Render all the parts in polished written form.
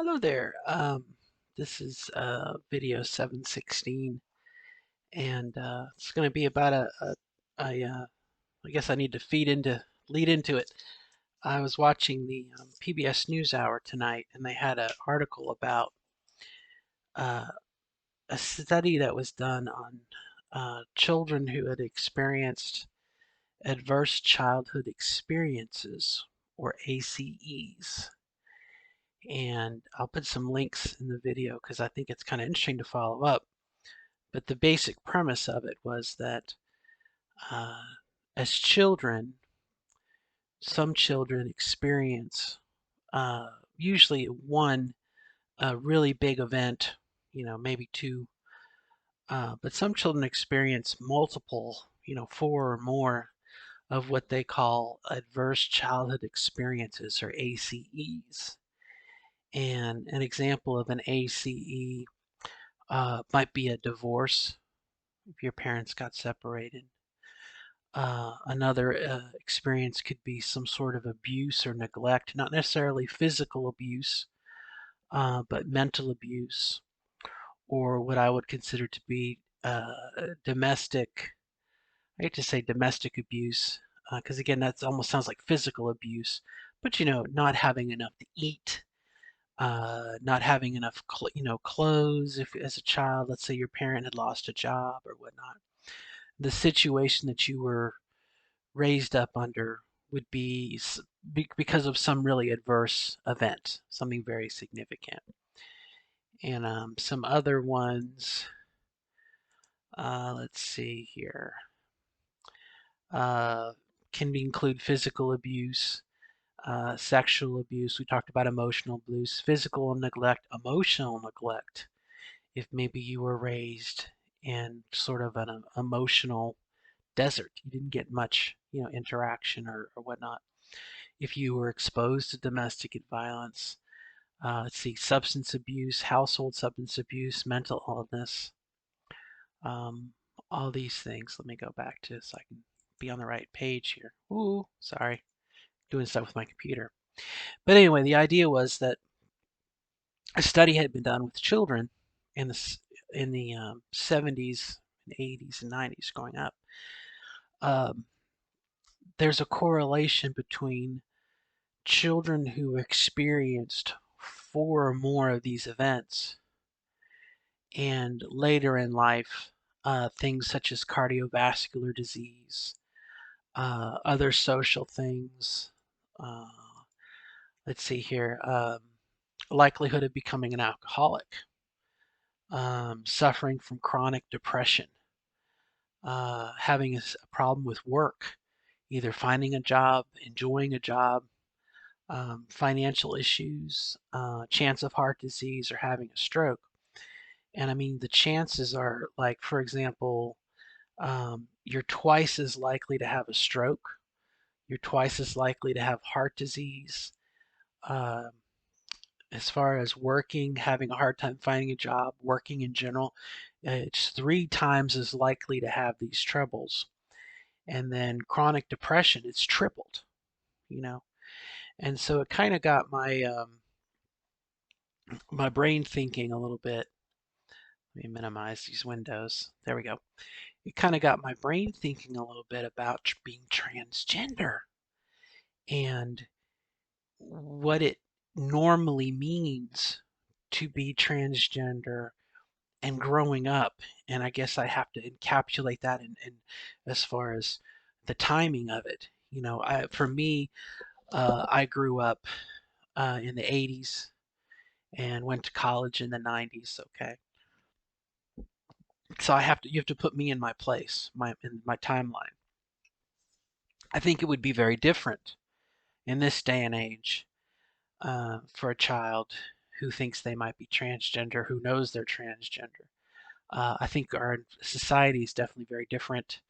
Hello there. This is video 716, and it's going to be about I guess I need to lead into it. I was watching the PBS NewsHour tonight, and they had an article about uh, a study that was done on children who had experienced adverse childhood experiences, or ACEs. And I'll put some links in the video because I think it's kind of interesting to follow up. But the basic premise of it was that uh, as children, some children experience usually one really big event, maybe two, but some children experience multiple, four or more of what they call adverse childhood experiences, or ACEs. And an example of an ACE might be a divorce if your parents got separated. Another experience could be some sort of abuse or neglect, not necessarily physical abuse, but mental abuse, or what I would consider to be domestic. I hate to say domestic abuse, because again, that almost sounds like physical abuse. But not having enough to eat, not having enough, clothes. If as a child, let's say your parent had lost a job or whatnot, the situation that you were raised up under would be because of some really adverse event, something very significant. And some other ones, let's see here, uh, can include physical abuse, sexual abuse. We talked about emotional abuse, physical neglect, emotional neglect. If maybe you were raised in sort of an emotional desert, you didn't get much, interaction or whatnot. If you were exposed to domestic violence, let's see, substance abuse, household substance abuse, mental illness, um, all these things. Let me go back to so I can be on the right page here. Ooh, sorry, doing stuff with my computer. But anyway, the idea was that a study had been done with children in the 70s, and 80s, and 90s growing up. Um, there's a correlation between children who experienced four or more of these events and later in life, things such as cardiovascular disease, other social things. Uh, let's see here, likelihood of becoming an alcoholic, suffering from chronic depression, having a problem with work, either finding a job, enjoying a job, financial issues, chance of heart disease, or having a stroke. And I mean, the chances are, like, for example, you're twice as likely to have a stroke. You're twice as likely to have heart disease. Um, as far as working, having a hard time finding a job, working in general, it's three times as likely to have these troubles. And then chronic depression, it's tripled, you know. And so it kind of got my brain thinking a little bit. Let me minimize these windows. There we go. It kind of got my brain thinking a little bit about being transgender and what it normally means to be transgender and growing up. And I guess I have to encapsulate that in as far as the timing of it. For me, I grew up in the 80s and went to college in the 90s. Okay, so you have to put me in my place, in my timeline. I think it would be very different in this day and age for a child who thinks they might be transgender, who knows they're transgender. I think our society is definitely very different.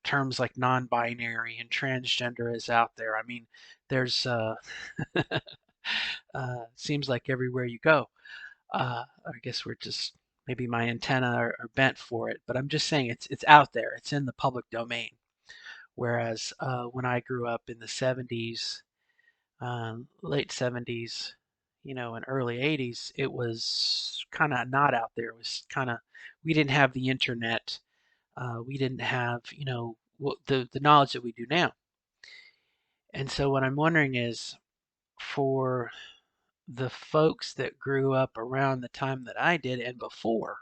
Terms like non-binary and transgender is out there. I mean, there's seems like everywhere you go. I guess we're just maybe my antenna are bent for it, but I'm just saying it's out there. It's in the public domain. Whereas when I grew up in the 70s, late 70s, in early 80s, it was kind of not out there. It was kind of, we didn't have the internet. We didn't have, the knowledge that we do now. And so what I'm wondering is, for the folks that grew up around the time that I did and before,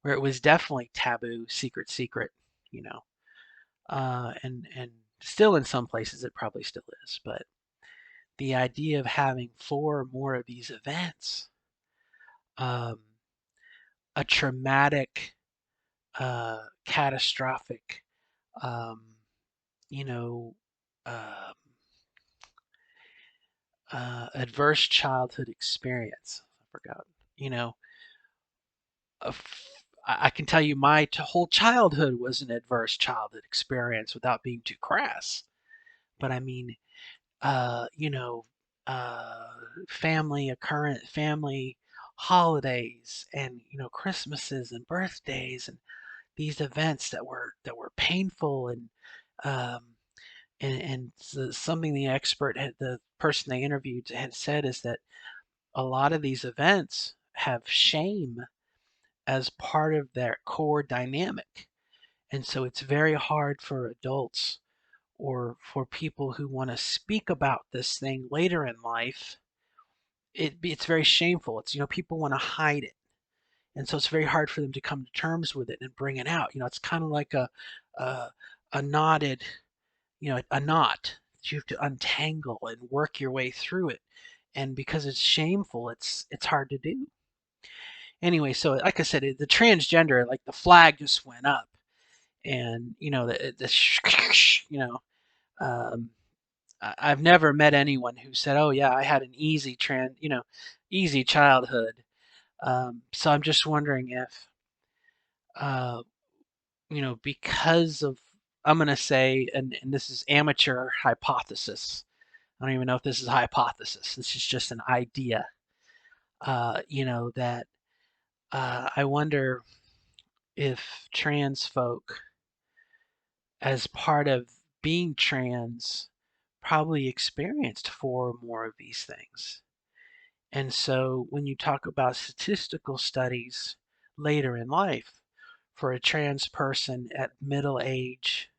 where it was definitely taboo, secret, you know, and still in some places it probably still is, but the idea of having four or more of these events, um, a traumatic, catastrophic, um, you know, um adverse childhood experience. I forgot, you know, I can tell you my whole childhood was an adverse childhood experience without being too crass. But I mean, uh, you know, uh, family holidays, and Christmases and birthdays, and these events that were painful, um, and something the person they interviewed had said is that a lot of these events have shame as part of their core dynamic. And so it's very hard for adults or for people who want to speak about this thing later in life. It's very shameful. People want to hide it. And so it's very hard for them to come to terms with it and bring it out. It's kind of like a, a knotted, a knot that you have to untangle and work your way through it. And because it's shameful, it's hard to do. Anyway, so like I said, the transgender, like the flag just went up, and you know, um, I've never met anyone who said, "Oh yeah, I had an easy childhood." So I'm just wondering if, uh, because of, I'm gonna say, and this is amateur hypothesis. I don't even know if this is a hypothesis. This is just an idea. That I wonder if trans folk, as part of being trans, probably experienced four or more of these things. And so when you talk about statistical studies later in life for a trans person at middle age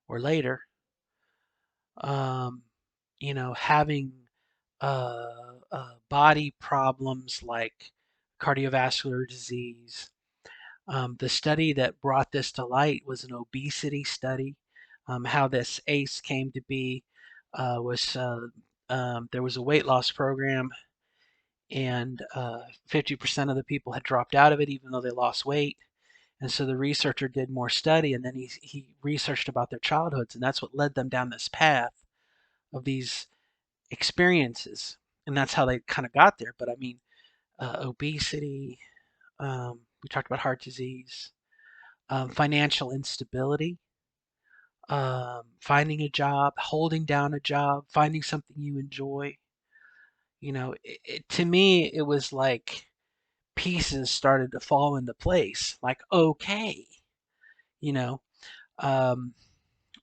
or later, um, having body problems like cardiovascular disease. The study that brought this to light was an obesity study. How this ACE came to be was there was a weight loss program, and 50% of the people had dropped out of it even though they lost weight. And so the researcher did more study, and then he researched about their childhoods, and that's what led them down this path of these experiences. And that's how they kind of got there. But I mean, obesity, we talked about heart disease, financial instability, finding a job, holding down a job, finding something you enjoy. To me, it was like pieces started to fall into place. Like, okay, you know, um,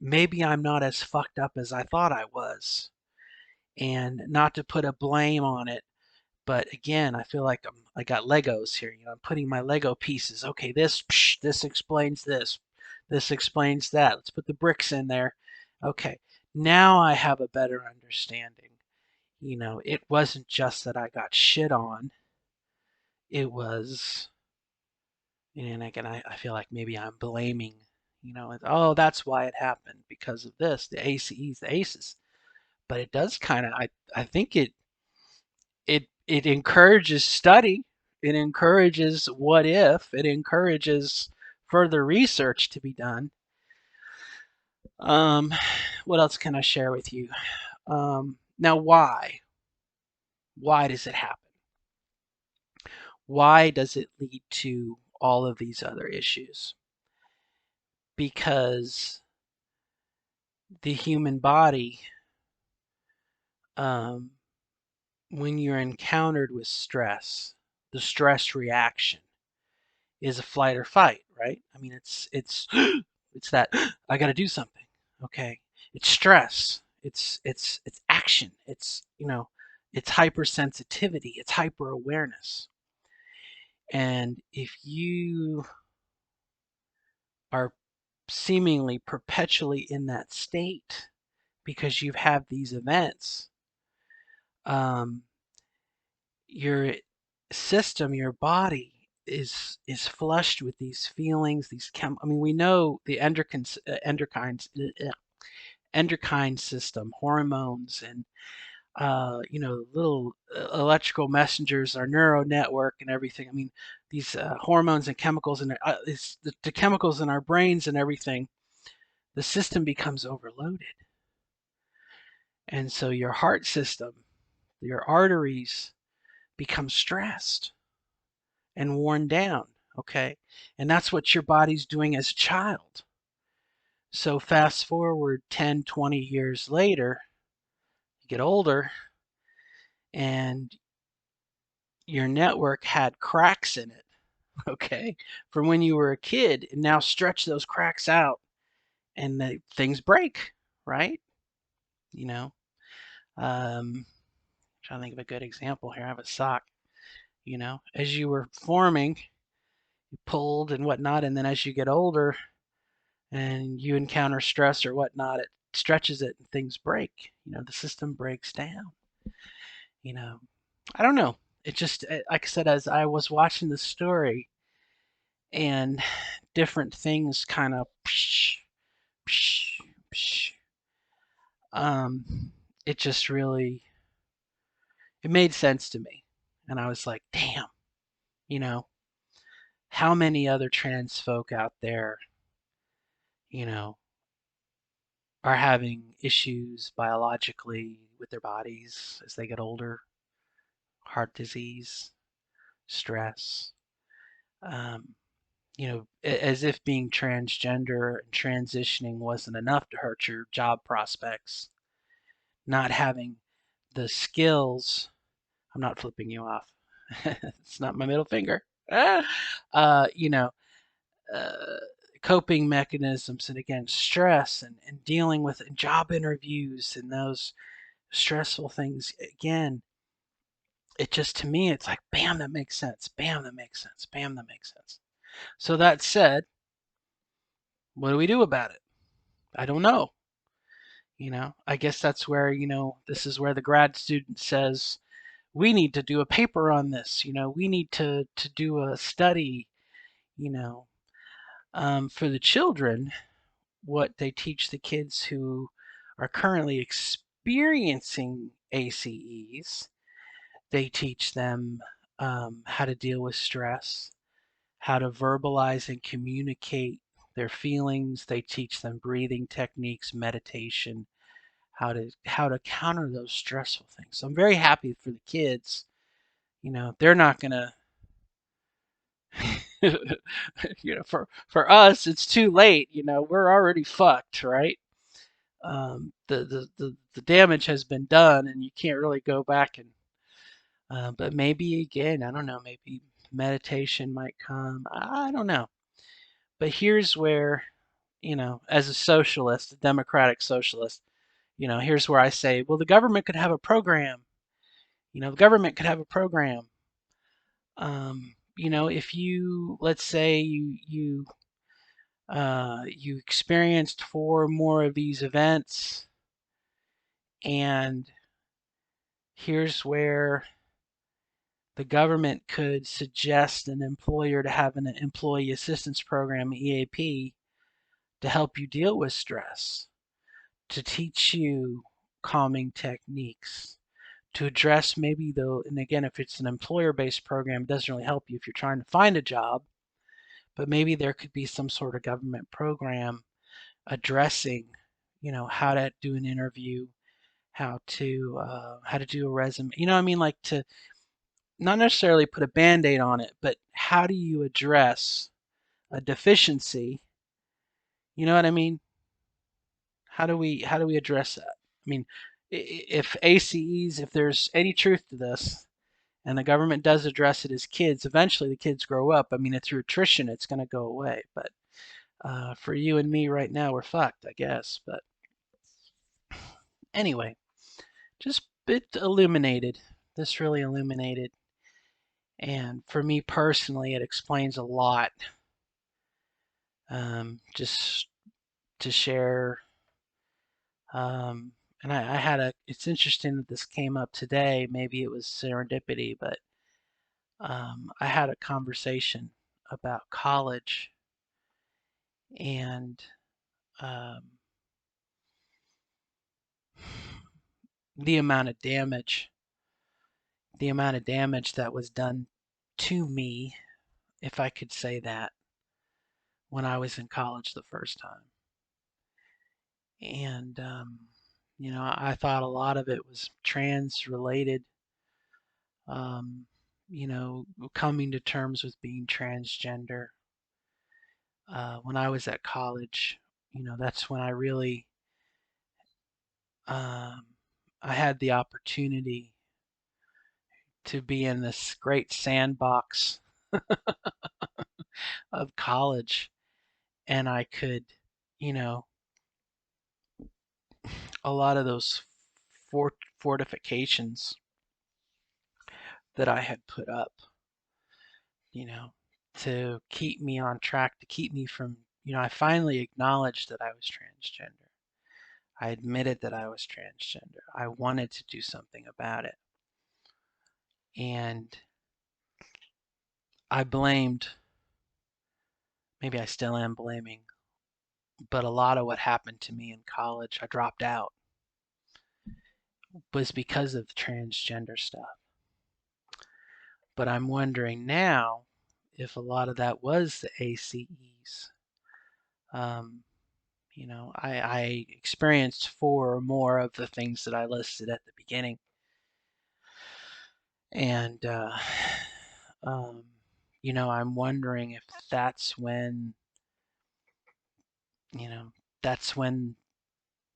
maybe I'm not as fucked up as I thought I was. And not to put a blame on it, but again, I feel like I got Legos here. I'm putting my Lego pieces. Okay, this explains this. This explains that. Let's put the bricks in there. Okay, now I have a better understanding. It wasn't just that I got shit on. It was, and again, I feel like maybe I'm blaming, oh, that's why it happened because of this, the ACEs, the ACEs. But it does kind of, I think it encourages study. It encourages what if. It encourages further research to be done. Um, what else can I share with you? Now, why? Why does it happen? Why does it lead to all of these other issues? Because the human body, um, when you're encountered with stress, the stress reaction is a flight or fight, right? I mean, it's it's that I got to do something. Okay, it's stress. It's action. It's It's hypersensitivity, it's hyper awareness. And if you are seemingly perpetually in that state because you have these events, um, your system, your body is flushed with these feelings, these I mean, we know the endocrine system, hormones, and little electrical messengers, our neural network, and everything. I mean, these hormones and chemicals, and the chemicals in our brains and everything. The system becomes overloaded, and so your heart system, your arteries become stressed and worn down. Okay, and that's what your body's doing as a child. So fast forward 10, 20 years later, you get older, and your network had cracks in it, okay, from when you were a kid, and now stretch those cracks out, and things break, right? You know, trying to think of a good example here. I have a sock. As you were forming, you pulled and whatnot, and then as you get older and you encounter stress or whatnot, it stretches it and things break. The system breaks down. You know, I don't know. It just, like I said, as I was watching the story, and different things kind of um it just really, it made sense to me, and I was like, damn, you know how many other trans folk out there you know are having issues biologically with their bodies as they get older, heart disease, stress, um as if being transgender and transitioning wasn't enough to hurt your job prospects, not having the skills. I'm not flipping you off. It's not my middle finger. Ah! Uh, you know, uh, Coping mechanisms, and again, stress, and dealing with job interviews and those stressful things. Again, it just, to me, it's like, bam, that makes sense. Bam, that makes sense. Bam, that makes sense. So that said, what do we do about it? I don't know. I guess that's where, this is where the grad student says, we need to do a paper on this. We need to do a study. You know, for the children, what they teach the kids who are currently experiencing ACEs, they teach them how to deal with stress, how to verbalize and communicate their feelings. They teach them breathing techniques, meditation, how to counter those stressful things. So I'm very happy for the kids. They're not gonna for us it's too late. We're already fucked, right? The damage has been done, and you can't really go back, and but maybe again, I don't know, maybe meditation might come. I don't know. But here's where, as a socialist, a democratic socialist, here's where I say, well, the government could have a program. The government could have a program. If you, let's say you experienced four more of these events, and here's where the government could suggest an employer to have an employee assistance program, EAP, to help you deal with stress, to teach you calming techniques, to address maybe though, and again, if it's an employer-based program, it doesn't really help you if you're trying to find a job, but maybe there could be some sort of government program addressing, how to do an interview, how to do a resume. I mean, like, to not necessarily put a band-aid on it, but how do you address a deficiency? You know what I mean? How do we address that? I mean, if ACEs, if there's any truth to this, and the government does address it as kids, eventually the kids grow up. I mean, through attrition, it's going to go away. But for you and me right now, we're fucked, I guess. But anyway, just bit illuminated. This really illuminated. And for me personally, it explains a lot. Just to share. And I had it's interesting that this came up today. Maybe it was serendipity, but I had a conversation about college and um, the amount of damage, that was done to me, if I could say that, when I was in college the first time. And I thought a lot of it was trans related. Um, Coming to terms with being transgender. When I was at college, that's when um, I had the opportunity to be in this great sandbox of college, and I could, you know, a lot of those fortifications that I had put up, you know, to keep me on track, to keep me from, I finally acknowledged that I was transgender. I admitted that I was transgender. I wanted to do something about it. And I blamed, maybe I still am blaming, but a lot of what happened to me in college, I dropped out, was because of the transgender stuff. But I'm wondering now if a lot of that was the ACEs. Um, I experienced four or more of the things that I listed at the beginning. And, um, I'm wondering if that's when, you know, that's when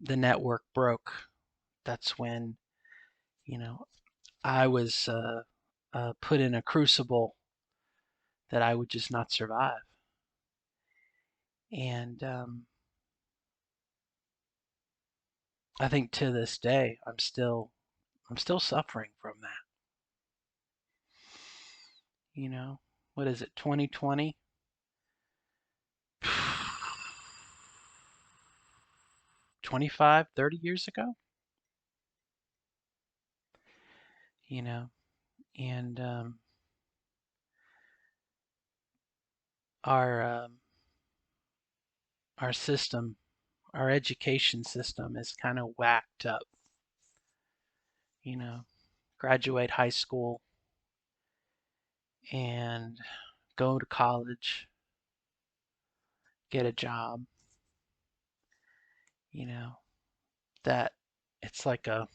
the network broke. That's when, you know, I was put in a crucible that I would just not survive. And I think to this day, I'm still suffering from that. You know, what is it, 2020? 25, 30 years ago? You know, and our our system, our education system is kind of whacked up. You know, graduate high school and go to college, get a job. You know, that it's like I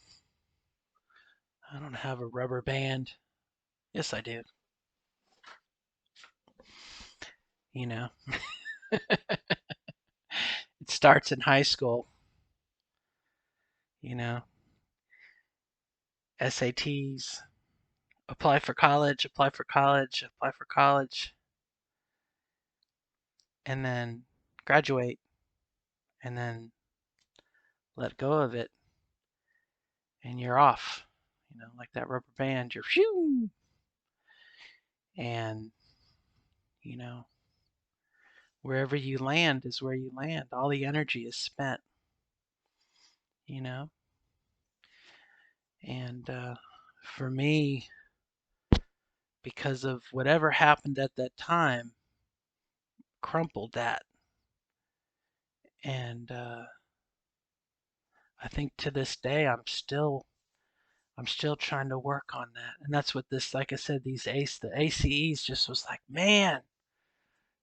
don't have a rubber band. Yes, I do. You know, it starts in high school. You know, SATs, apply for college, apply for college, apply for college, and then graduate, and then let go of it, and you're off. Like that rubber band, you're phew, and you know, wherever you land is where you land. All the energy is spent. You know, and for me, because of whatever happened at that time, crumpled that, and I think to this day I'm still trying to work on that. And that's what this, like I said, the ACEs just was like, man,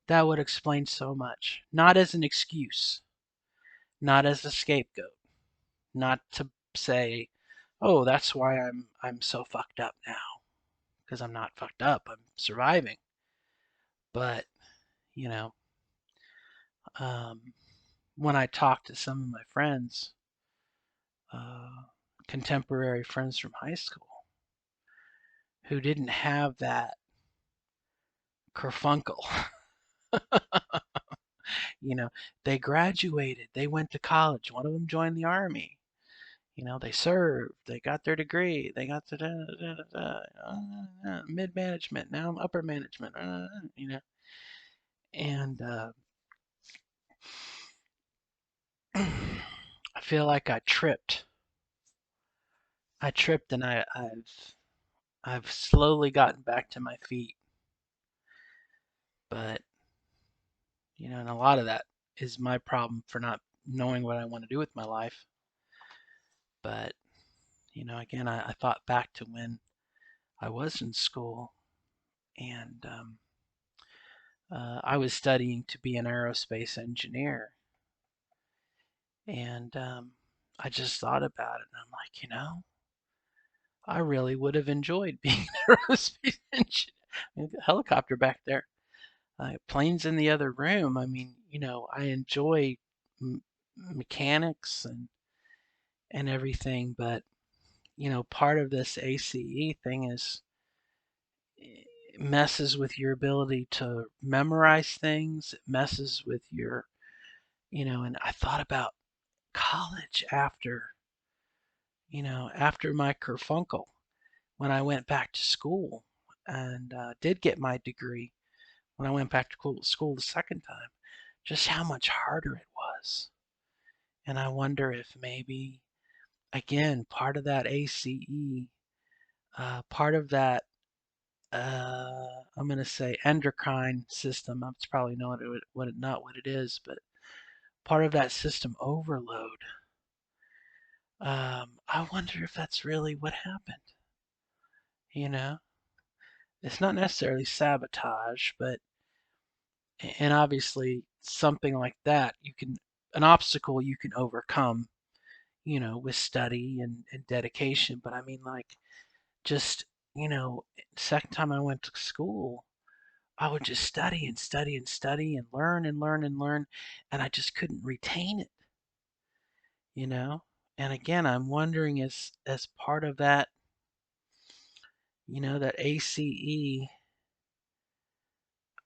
that would explain so much. Not as an excuse, not as a scapegoat, not to say, oh, that's why I'm so fucked up now. Because I'm not fucked up. I'm surviving. But, you know, um, when I talk to some of my friends, uh, contemporary friends from high school, who didn't have that kerfunkel. you know, they graduated, they went to college. One of them joined the army. They served, they got their degree, they got the mid management, now I'm upper management, and I feel like I tripped, and I've slowly gotten back to my feet, but and a lot of that is my problem for not knowing what I want to do with my life. But again, I thought back to when I was in school, and I was studying to be an aerospace engineer, and I just thought about it, and I'm like, I really would have enjoyed being an aerospace engineer. The helicopter back there, planes in the other room. I mean, I enjoy mechanics and everything, but part of this ACE thing is it messes with your ability to memorize things. It messes with and I thought about college after my kerfunkel when I went back to school and did get my degree when I went back to school the second time, just how much harder it was. And I wonder if maybe, again, part of that ACE, part of that, I'm going to say endocrine system, that's probably not what it is, but part of that system overload. I wonder if that's really what happened. You know, it's not necessarily sabotage, but and obviously something like that an obstacle you can overcome, with study and dedication. But I mean, like, just second time I went to school, I would just study and study and study and learn and learn and learn, and I just couldn't retain it, you know. And again, I'm wondering as part of that, that ACE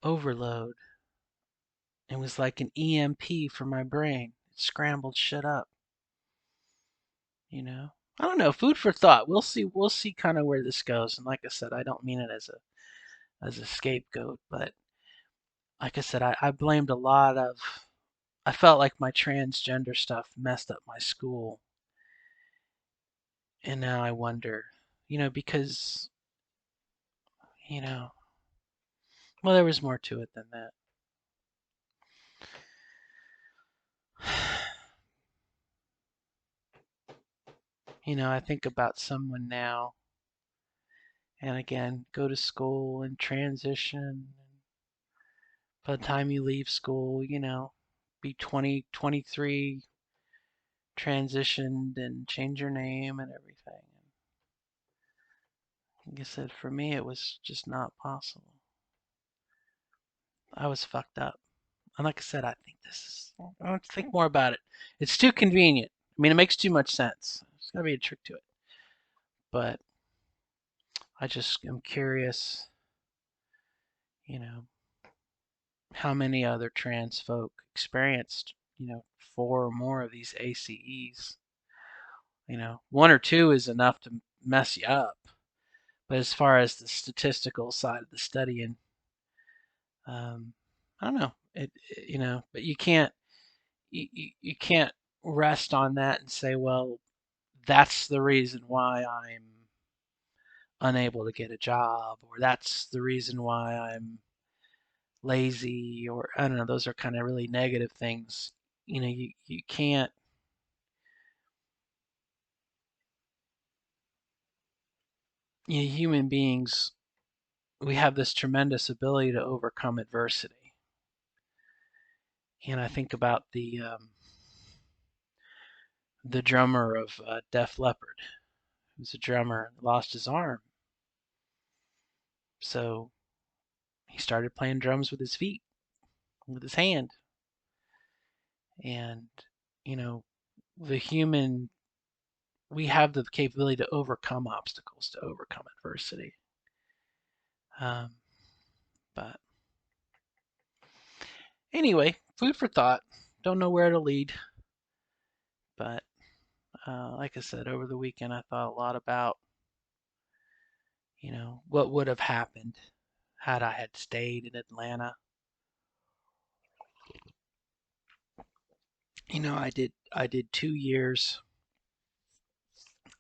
overload, it was like an EMP for my brain. It scrambled shit up, you know. I don't know. Food for thought. We'll see. We'll see kind of where this goes. And like I said, I don't mean it as a scapegoat, but like I said, I blamed a lot of. I felt like my transgender stuff messed up my school, and now I wonder, because you know, well, there was more to it than that. I think about someone now, and again, go to school and transition. By the time you leave school, be 20, 23, transitioned and change your name and everything. Like I said, for me, it was just not possible. I was fucked up. And like I said, I don't think more about it. It's too convenient. I mean, it makes too much sense. There's got to be a trick to it. But I just am curious, you know, how many other trans folk experienced, four or more of these ACEs. One or two is enough to mess you up. But as far as the statistical side of the studying, um, I don't know. But you can't rest on that and say, well, that's the reason why I'm unable to get a job, or that's the reason why I'm lazy, or I don't know. Those are kind of really negative things. You can't. Human beings, we have this tremendous ability to overcome adversity. And I think about the drummer of Def Leppard, who's a drummer, lost his arm. So he started playing drums with his feet, with his hand. And, you know, the human, we have the capability to overcome obstacles, to overcome adversity. Um, but anyway, food for thought. Don't know where to lead, but Like I said, over the weekend, I thought a lot about, what would have happened had I had stayed in Atlanta. I did 2 years.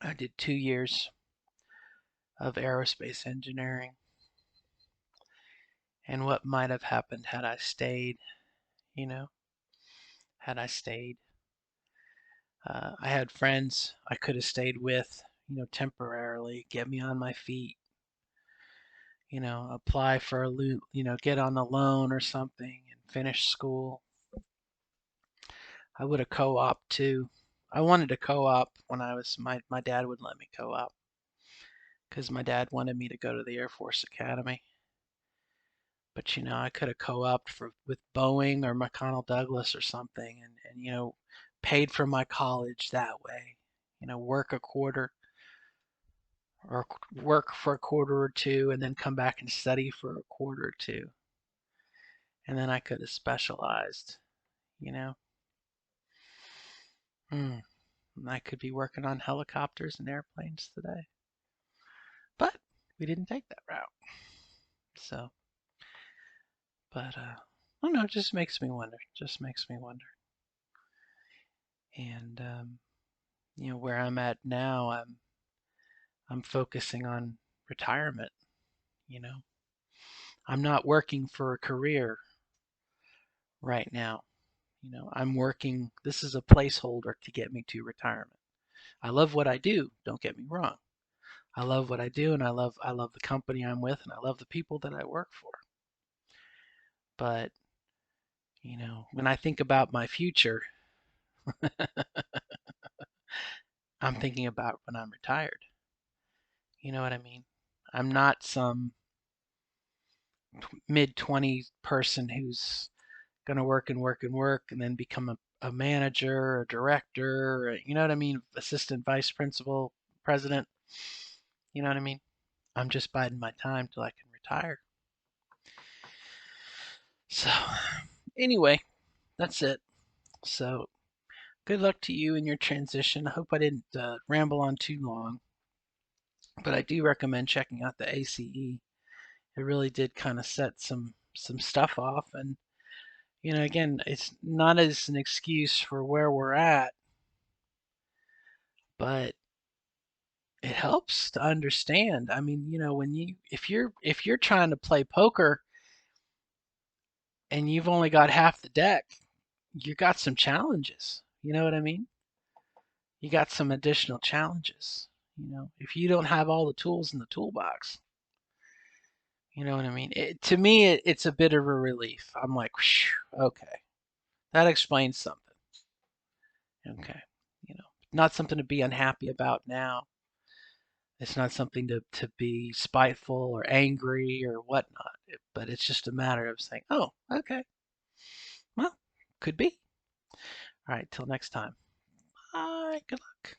I did 2 years of aerospace engineering, and what might have happened had I stayed. You know, had I stayed. I had friends I could have stayed with, temporarily, get me on my feet, apply for a loot, get on a loan or something and finish school. I would have co-op too. I wanted to co-op when my dad would let me co-op because my dad wanted me to go to the Air Force Academy. But I could have co-opted with Boeing or McConnell Douglas or something, and paid for my college that way. Work a quarter or work for a quarter or two, and then come back and study for a quarter or two, and then I could have specialized. You know, hmm. I could be working on helicopters and airplanes today, but we didn't take that route. So, but I don't know. It just makes me wonder. Just makes me wonder. And where I'm at now, I'm focusing on retirement. You know, I'm not working for a career right now. I'm working. This is a placeholder to get me to retirement. I love what I do. Don't get me wrong. I love what I do, and I love the company I'm with, and I love the people that I work for. But when I think about my future, I'm thinking about when I'm retired. You know what I mean? I'm not some mid-20s person who's going to work and work and work and then become a manager, a director, you know what I mean? Assistant vice principal, president. You know what I mean? I'm just biding my time till I can retire. So, anyway, that's it. So, good luck to you in your transition. I hope I didn't ramble on too long, but I do recommend checking out the ACE. It really did kind of set some stuff off, and again, it's not as an excuse for where we're at, but it helps to understand. I mean, when if you're trying to play poker and you've only got half the deck, you got some challenges. You know what I mean? You got some additional challenges. If you don't have all the tools in the toolbox, you know what I mean? To me, it's a bit of a relief. I'm like, okay, that explains something. Okay, not something to be unhappy about now. It's not something to be spiteful or angry or whatnot. But it's just a matter of saying, oh, okay, well, could be. All right, till next time. Bye. Good luck.